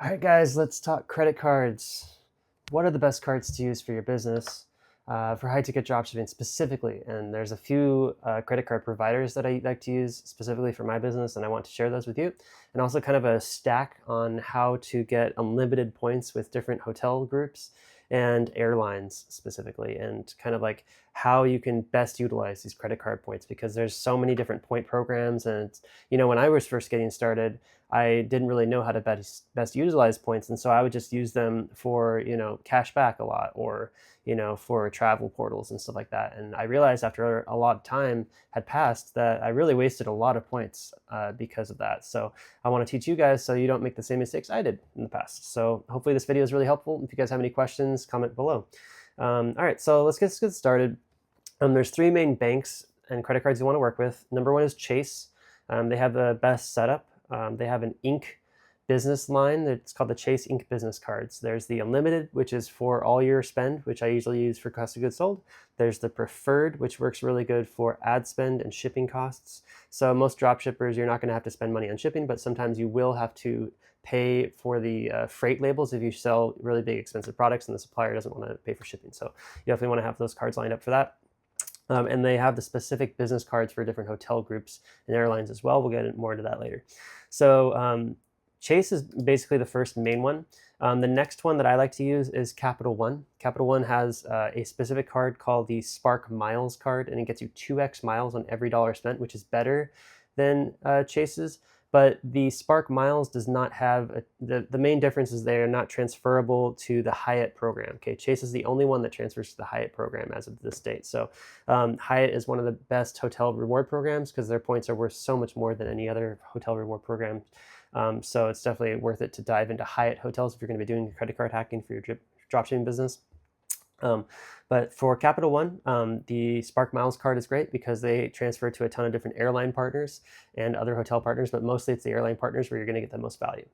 All right, guys, let's talk credit cards. What are the best cards to use for your business, for high ticket dropshipping specifically? And there's a few credit card providers that I like to use specifically for my business, and I want to share those with you. And also kind of a stack on how to get unlimited points with different hotel groups and airlines specifically, and kind of like how you can best utilize these credit card points, because there's so many different point programs. And when I was first getting started, I didn't really know how to best utilize points. And so I would just use them for, cash back a lot, or, for travel portals and stuff like that. And I realized after a lot of time had passed that I really wasted a lot of points because of that. So I want to teach you guys so you don't make the same mistakes I did in the past. So hopefully this video is really helpful. If you guys have any questions, comment below. All right, so let's get started. There's three main banks and credit cards you want to work with. Number one is Chase. They have the best setup. They have an Inc. business line that's called the Chase Inc. business cards. There's the Unlimited, which is for all your spend, which I usually use for cost of goods sold. There's the Preferred, which works really good for ad spend and shipping costs. So most drop shippers, you're not going to have to spend money on shipping, but sometimes you will have to pay for the freight labels if you sell really big expensive products and the supplier doesn't want to pay for shipping. So you definitely want to have those cards lined up for that. And they have the specific business cards for different hotel groups and airlines as well. We'll get more into that later. So Chase is basically the first main one. The next one that I like to use is Capital One. Capital One has a specific card called the Spark Miles card, and it gets you 2x miles on every dollar spent, which is better than Chase's. But the Spark Miles does not have, the main difference is they are not transferable to the Hyatt program. Okay, Chase is the only one that transfers to the Hyatt program as of this date. So Hyatt is one of the best hotel reward programs because their points are worth so much more than any other hotel reward program. So it's definitely worth it to dive into Hyatt hotels if you're going to be doing credit card hacking for your dropshipping business. But for Capital One, the Spark Miles card is great because they transfer to a ton of different airline partners and other hotel partners, but mostly it's the airline partners where you're going to get the most value.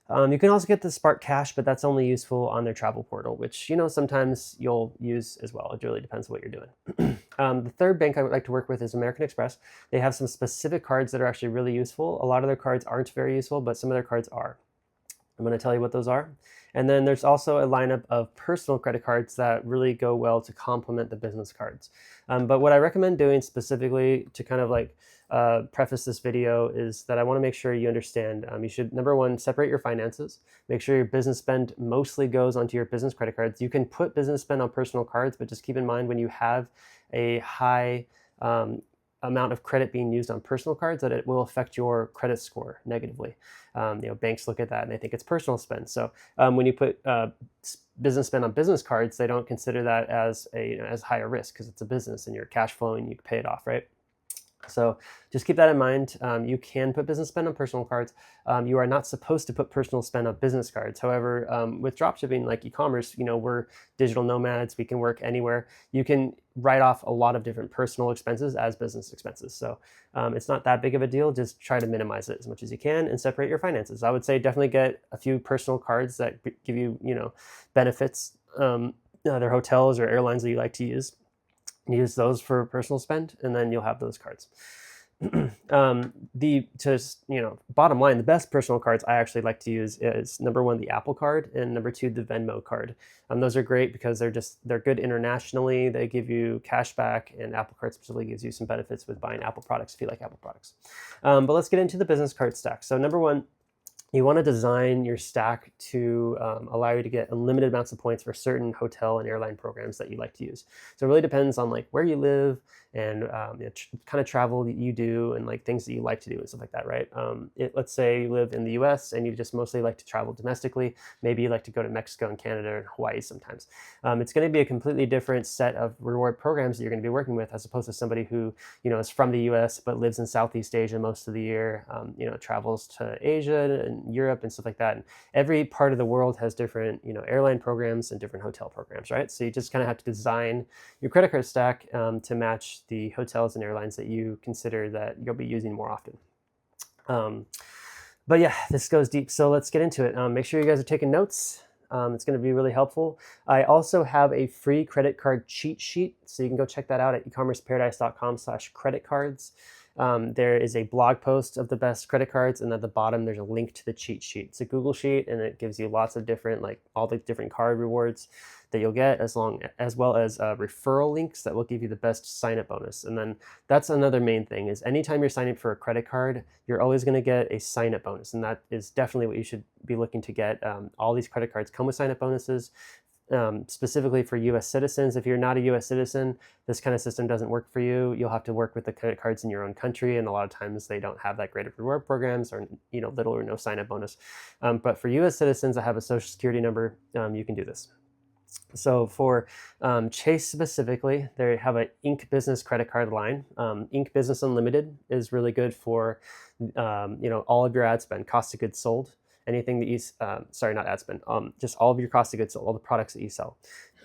You can also get the Spark Cash, but that's only useful on their travel portal, which, sometimes you'll use as well. It really depends on what you're doing. The third bank I would like to work with is American Express. They have some specific cards that are actually really useful. A lot of their cards aren't very useful, but some of their cards are. I'm going to tell you what those are. And then there's also a lineup of personal credit cards that really go well to complement the business cards. But what I recommend doing specifically to kind of like preface this video is that I want to make sure you understand. You should, number one, separate your finances. Make sure your business spend mostly goes onto your business credit cards. You can put business spend on personal cards, but just keep in mind when you have a high amount of credit being used on personal cards that it will affect your credit score negatively. Banks look at that and they think it's personal spend. So when you put business spend on business cards, they don't consider that as as higher risk because it's a business and you're cash flowing, you can pay it off, right? So just keep that in mind. You can put business spend on personal cards. You are not supposed to put personal spend on business cards. However, with dropshipping like e-commerce, we're digital nomads. We can work anywhere. You can write off a lot of different personal expenses as business expenses. So it's not that big of a deal. Just try to minimize it as much as you can and separate your finances. I would say definitely get a few personal cards that give you, benefits. Other hotels or airlines that you like to use. Use those for personal spend, and then you'll have those cards. Bottom line, the best personal cards I actually like to use is number one, the Apple card, and number two, the Venmo card. Those are great because they're good internationally. They give you cash back, and Apple card specifically gives you some benefits with buying Apple products if you like Apple products. But let's get into the business card stack. So number one, you want to design your stack to allow you to get unlimited amounts of points for certain hotel and airline programs that you like to use. So it really depends on like where you live and kind of travel that you do and like things that you like to do and stuff like that, right? Let's say you live in the US and you just mostly like to travel domestically. Maybe you like to go to Mexico and Canada and Hawaii sometimes. It's going to be a completely different set of reward programs that you're going to be working with as opposed to somebody who, is from the US but lives in Southeast Asia most of the year, travels to Asia and Europe and stuff like that. And every part of the world has different, airline programs and different hotel programs, right? So you just kind of have to design your credit card stack to match the hotels and airlines that you consider that you'll be using more often. But yeah, this goes deep. So let's get into it. Make sure you guys are taking notes. It's going to be really helpful. I also have a free credit card cheat sheet. So you can go check that out at ecommerceparadise.com/credit cards. there is a blog post of the best credit cards, and at the bottom there's a link to the cheat sheet. It's a Google sheet, and it gives you lots of different, like all the different card rewards that you'll get, as well as referral links that will give you the best sign up bonus. And then that's another main thing, is anytime you're signing up for a credit card, you're always going to get a sign up bonus, and that is definitely what you should be looking to get. All these credit cards come with sign up bonuses. Specifically for US citizens. If you're not a US citizen, this kind of system doesn't work for you. You'll have to work with the credit cards in your own country, and a lot of times they don't have that great of reward programs, or little or no sign-up bonus. But for US citizens that have a social security number, you can do this. So for Chase specifically, they have an Inc. Business credit card line. Inc. Business Unlimited is really good for all of your ad spend, cost of goods sold. Anything that you, not ad spend, just all of your cost of goods sold, all the products that you sell.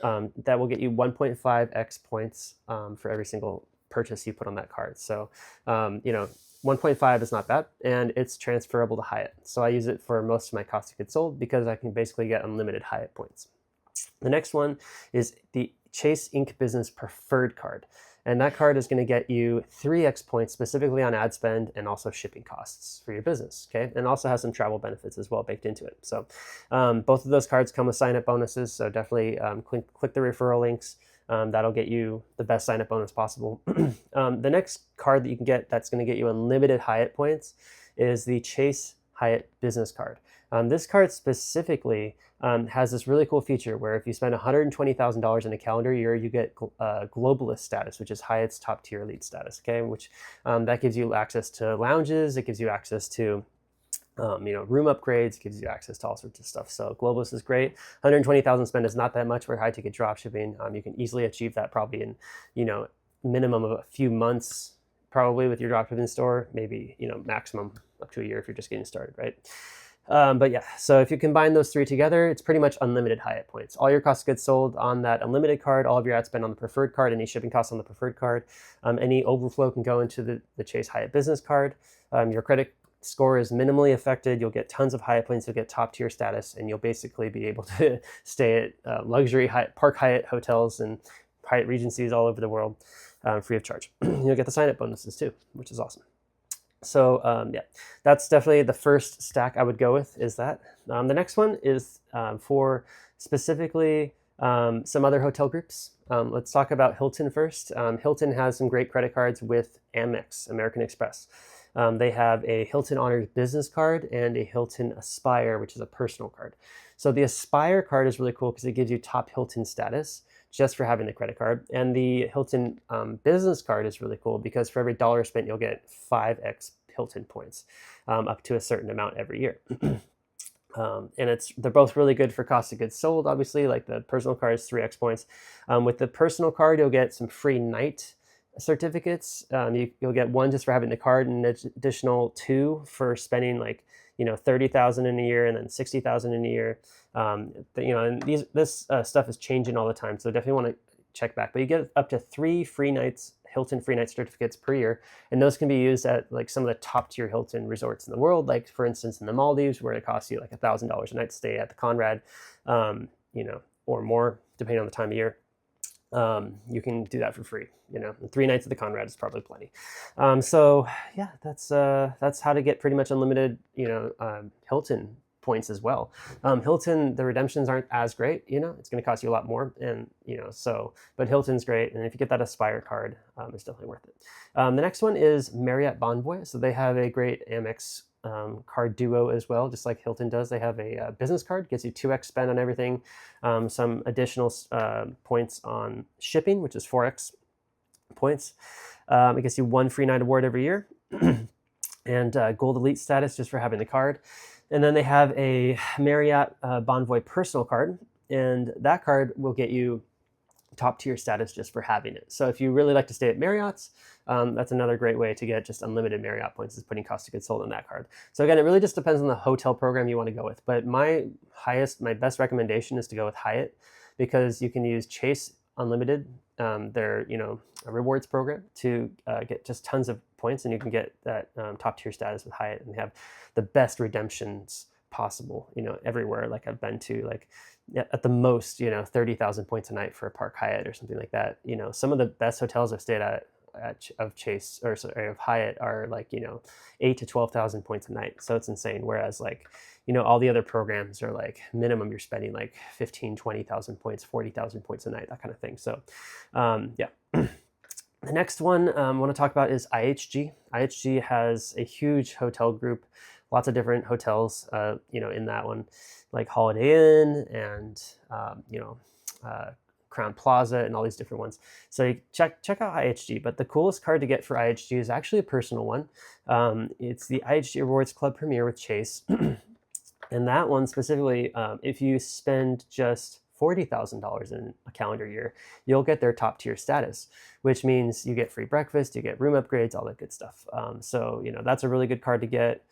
That will get you 1.5x points for every single purchase you put on that card. So, 1.5 is not bad, and it's transferable to Hyatt. So I use it for most of my cost of goods sold because I can basically get unlimited Hyatt points. The next one is the Chase Inc. Business Preferred Card. And that card is going to get you 3x points specifically on ad spend and also shipping costs for your business, okay? And also has some travel benefits as well baked into it. So both of those cards come with sign-up bonuses, so definitely click the referral links. That'll get you the best sign-up bonus possible. The next card that you can get that's going to get you unlimited Hyatt points is the Chase Hyatt Business Card. This card specifically has this really cool feature where if you spend $120,000 in a calendar year, you get globalist status, which is Hyatt's top tier elite status, okay? Which that gives you access to lounges, it gives you access to room upgrades, gives you access to all sorts of stuff. So globalist is great. 120,000 spend is not that much for high ticket dropshipping. You can easily achieve that probably in minimum of a few months, probably with your dropshipping store, maybe maximum up to a year if you're just getting started, right? But yeah, so if you combine those three together, it's pretty much unlimited Hyatt points. All your cost of goods sold on that unlimited card, all of your ad spend on the preferred card, any shipping costs on the preferred card, any overflow can go into the Chase Hyatt Business Card. Your credit score is minimally affected. You'll get tons of Hyatt points. You'll get top tier status, and you'll basically be able to stay at luxury Park Hyatt hotels and Hyatt Regencies all over the world free of charge. You'll get the sign-up bonuses too, which is awesome. So yeah, that's definitely the first stack I would go with, is that. The next one is for specifically some other hotel groups. Let's talk about Hilton first. Hilton has some great credit cards with Amex, American Express. They have a Hilton Honors Business Card and a Hilton Aspire, which is a personal card. So the Aspire card is really cool because it gives you top Hilton status just for having the credit card. And the Hilton Business Card is really cool because for every dollar spent, you'll get 5x Hilton points up to a certain amount every year. And they're both really good for cost of goods sold, obviously, like the personal card is 3x points. With the personal card, you'll get some free night certificates. You'll get one just for having the card, and an additional 2 for spending like $30,000 in a year and then $60,000 in a year. And this stuff is changing all the time, so definitely want to check back. But you get up to 3 free nights, Hilton free night certificates per year, and those can be used at like some of the top tier Hilton resorts in the world, like for instance in the Maldives, where it costs you like $1,000 a night to stay at the Conrad, or more depending on the time of year. You can do that for free. And 3 nights at the Conrad is probably plenty. So yeah, that's how to get pretty much unlimited Hilton points as well. Hilton, the redemptions aren't as great. It's going to cost you a lot more, and but Hilton's great, and if you get that Aspire card, it's definitely worth it. The next one is Marriott Bonvoy. So they have a great Amex card duo as well, just like Hilton does. They have a business card, gets you 2x spend on everything, some additional points on shipping, which is 4x points. It gets you 1 free night award every year, and Gold Elite status just for having the card. And then they have a Marriott Bonvoy personal card, and that card will get you top tier status just for having it. So if you really like to stay at Marriott's, that's another great way to get just unlimited Marriott points, is putting cost of goods sold on that card. So again, it really just depends on the hotel program you want to go with. But my best recommendation is to go with Hyatt, because you can use Chase Unlimited, their a rewards program, to get just tons of points, and you can get that top tier status with Hyatt, and have the best redemptions possible everywhere. Like I've been to, like at the most 30,000 points a night for a Park Hyatt or something like that. Some of the best hotels I've stayed at of Chase, or sorry, of Hyatt are like, 8 to 12,000 points a night. So it's insane. Whereas like, all the other programs are like minimum you're spending like 15, 20,000 points, 40,000 points a night, that kind of thing. So yeah. The next one I want to talk about is IHG. IHG has a huge hotel group, lots of different hotels, in that one, like Holiday Inn and, Crown Plaza and all these different ones. So you check out IHG, but the coolest card to get for IHG is actually a personal one. It's the IHG Rewards Club Premier with Chase. And that one specifically, if you spend just $40,000 in a calendar year, you'll get their top tier status, which means you get free breakfast, you get room upgrades, all that good stuff. So, that's a really good card to get.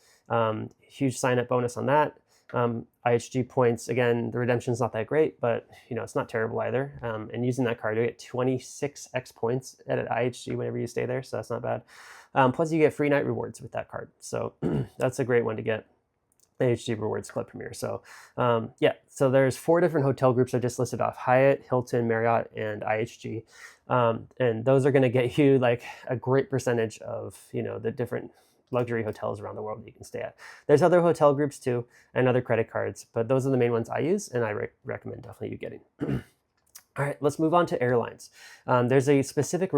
Huge sign up bonus on that. IHG points, again, the redemption's not that great, but it's not terrible either. And using that card, you get 26x points at IHG whenever you stay there, so that's not bad. Plus you get free night rewards with that card. So that's a great one to get. IHG Rewards Club Premier. So yeah, so there's 4 different hotel groups I just listed off: Hyatt, Hilton, Marriott, and IHG. And those are going to get you like a great percentage of, the different luxury hotels around the world that you can stay at. There's other hotel groups too, and other credit cards, but those are the main ones I use, and I recommend definitely you getting. All right, let's move on to airlines. There's a specific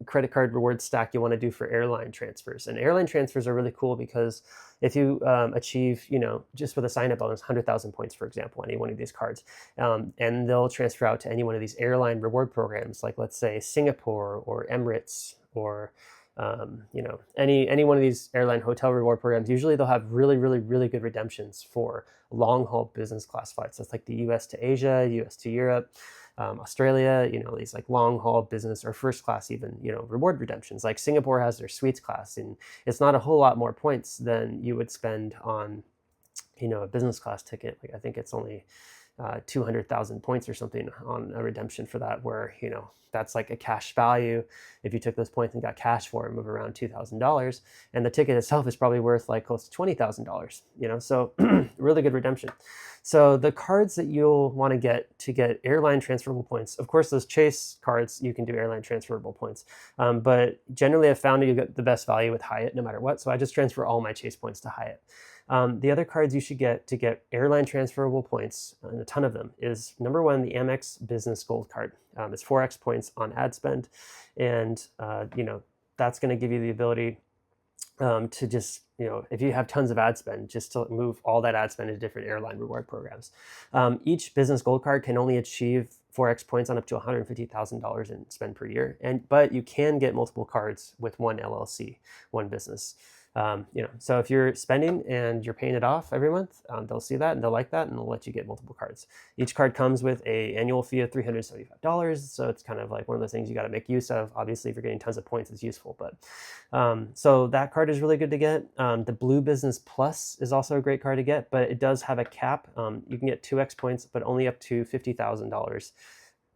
credit card reward stack you want to do for airline transfers. And airline transfers are really cool because if you achieve, just with a sign-up bonus, 100,000 points, for example, any one of these cards, and they'll transfer out to any one of these airline reward programs, like let's say Singapore or Emirates or any one of these airline hotel reward programs. Usually they'll have really, really, really good redemptions for long-haul business class flights. That's like the US to Asia, US to Europe, Australia, these like long haul business or first class even, reward redemptions. Like Singapore has their suites class, and it's not a whole lot more points than you would spend on, a business class ticket. Like I think it's only 200,000 points or something on a redemption for that, where, that's like a cash value. If you took those points and got cash for them of around $2,000, and the ticket itself is probably worth like close to $20,000, so really good redemption. So the cards that you'll want to get airline transferable points, of course, those Chase cards, you can do airline transferable points. But generally I've found that you get the best value with Hyatt no matter what. So I just transfer all my Chase points to Hyatt. The other cards you should get to get airline transferable points, and a ton of them, is number 1, the Amex Business Gold Card. It's 4x points on ad spend. And, that's going to give you the ability to just, if you have tons of ad spend, just to move all that ad spend into different airline reward programs. Each business gold card can only achieve 4x points on up to $150,000 in spend per year. But you can get multiple cards with one LLC, one business. So if you're spending and you're paying it off every month, they'll see that and they'll like that, and they'll let you get multiple cards. Each card comes with an annual fee of $375. So it's kind of like one of those things you got to make use of. Obviously, if you're getting tons of points, it's useful. But so that card is really good to get. The Blue Business Plus is also a great card to get, but it does have a cap. You can get 2x points, but only up to $50,000.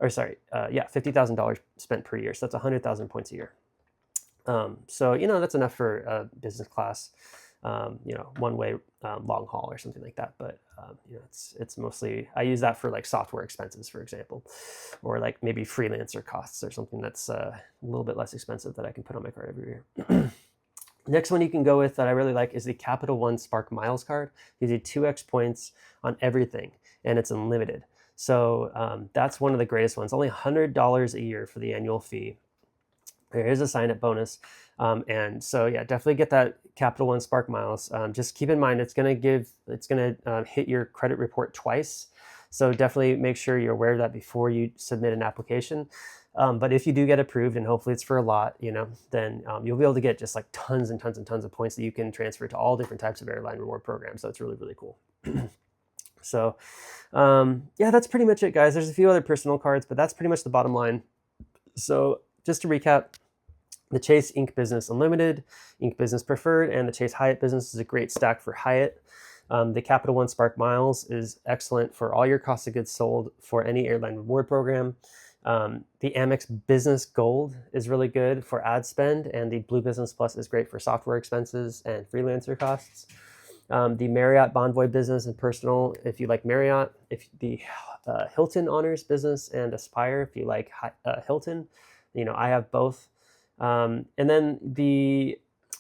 Or sorry, $50,000 spent per year. So that's 100,000 points a year. So, that's enough for business class, one way long haul or something like that. But, it's mostly, I use that for like software expenses, for example, or like maybe freelancer costs or something that's a little bit less expensive that I can put on my card every year. Next one you can go with that I really like is the Capital One Spark Miles card. Gives you 2x points on everything, and it's unlimited. So that's one of the greatest ones. Only $100 a year for the annual fee. There is a sign-up bonus. And so, yeah, definitely get that Capital One Spark Miles. Just keep in mind, it's going to hit your credit report twice. So definitely make sure you're aware of that before you submit an application. But if you do get approved, and hopefully it's for a lot, then you'll be able to get just like tons and tons and tons of points that you can transfer to all different types of airline reward programs. So it's really, really cool. So, yeah, that's pretty much it, guys. There's a few other personal cards, but that's pretty much the bottom line. So just to recap, the Chase Ink Business Unlimited, Ink Business Preferred, and the Chase Hyatt Business is a great stack for Hyatt. The Capital One Spark Miles is excellent for all your cost of goods sold for any airline reward program. The Amex Business Gold is really good for ad spend, and the Blue Business Plus is great for software expenses and freelancer costs. The Marriott Bonvoy Business and Personal, if you like Marriott. If the Hilton Honors Business and Aspire, if you like Hilton. I have both. And then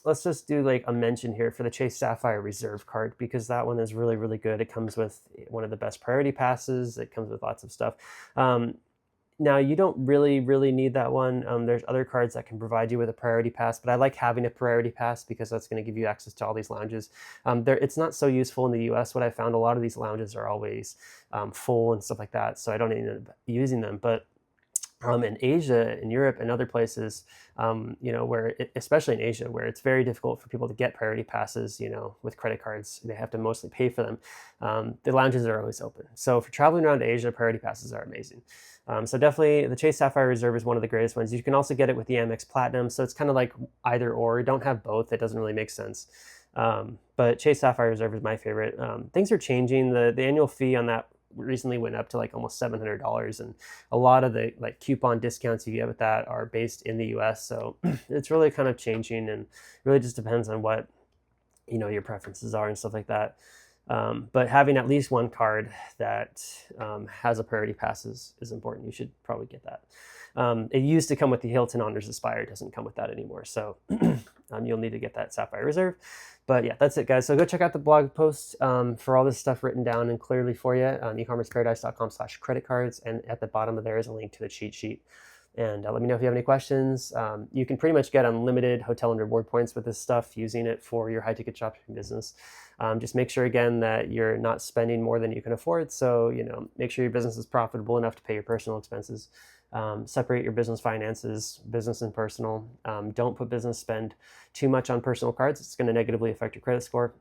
let's just do like a mention here for the Chase Sapphire Reserve card, because that one is really, really good. It comes with one of the best priority passes. It comes with lots of stuff. Now, you don't really need that one. There's other cards that can provide you with a priority pass, but I like having a priority pass because that's going to give you access to all these lounges. It's not so useful in the US. What I found, a lot of these lounges are always full and stuff like that, so I don't end up using them. But in Asia, in Europe, and other places, especially in Asia, where it's very difficult for people to get priority passes, with credit cards, they have to mostly pay for them. The lounges are always open. So for traveling around Asia, priority passes are amazing. So definitely the Chase Sapphire Reserve is one of the greatest ones. You can also get it with the Amex Platinum. So it's kind of like either or. Don't have both. It doesn't really make sense. But Chase Sapphire Reserve is my favorite. Things are changing. The annual fee on that recently went up to like almost $700, and a lot of the like coupon discounts you get with that are based in the US. So it's really kind of changing, and really just depends on what your preferences are and stuff like that. But having at least one card that has a priority pass is important. You should probably get that. It used to come with the Hilton Honors Aspire. It doesn't come with that anymore. So you'll need to get that Sapphire Reserve. But yeah, that's it, guys. So go check out the blog post for all this stuff written down and clearly for you on ecommerceparadise.com/credit cards. And at the bottom of there is a link to the cheat sheet. And let me know if you have any questions. You can pretty much get unlimited hotel and reward points with this stuff using it for your high ticket dropshipping business. Just make sure, again, that you're not spending more than you can afford. So, make sure your business is profitable enough to pay your personal expenses. Separate your business finances, business and personal. Don't put business spend too much on personal cards. It's going to negatively affect your credit score.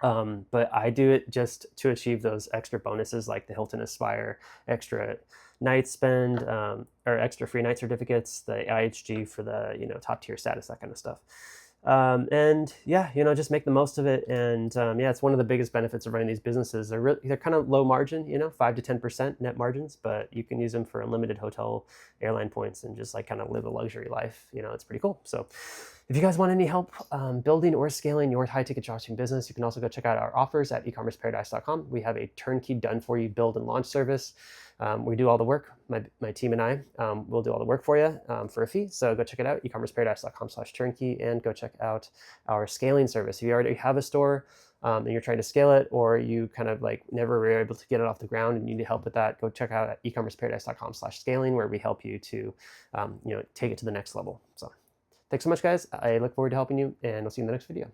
But I do it just to achieve those extra bonuses like the Hilton Aspire, extra night spend, or extra free night certificates, the IHG for the top tier status, that kind of stuff. And yeah, just make the most of it. And yeah, it's one of the biggest benefits of running these businesses. They're kind of low margin, 5 to 10% net margins, but you can use them for unlimited hotel, airline points, and just like kind of live a luxury life. It's pretty cool. So if you guys want any help building or scaling your high ticket dropshipping business, you can also go check out our offers at ecommerceparadise.com. We have a turnkey done for you build and launch service. We do all the work. My team and I will do all the work for you for a fee. So go check it out, ecommerceparadise.com/turnkey, and go check out our scaling service. If you already have a store and you're trying to scale it, or you kind of like never were able to get it off the ground and you need help with that, go check out at ecommerceparadise.com/scaling, where we help you to take it to the next level. So thanks so much, guys. I look forward to helping you, and I'll see you in the next video.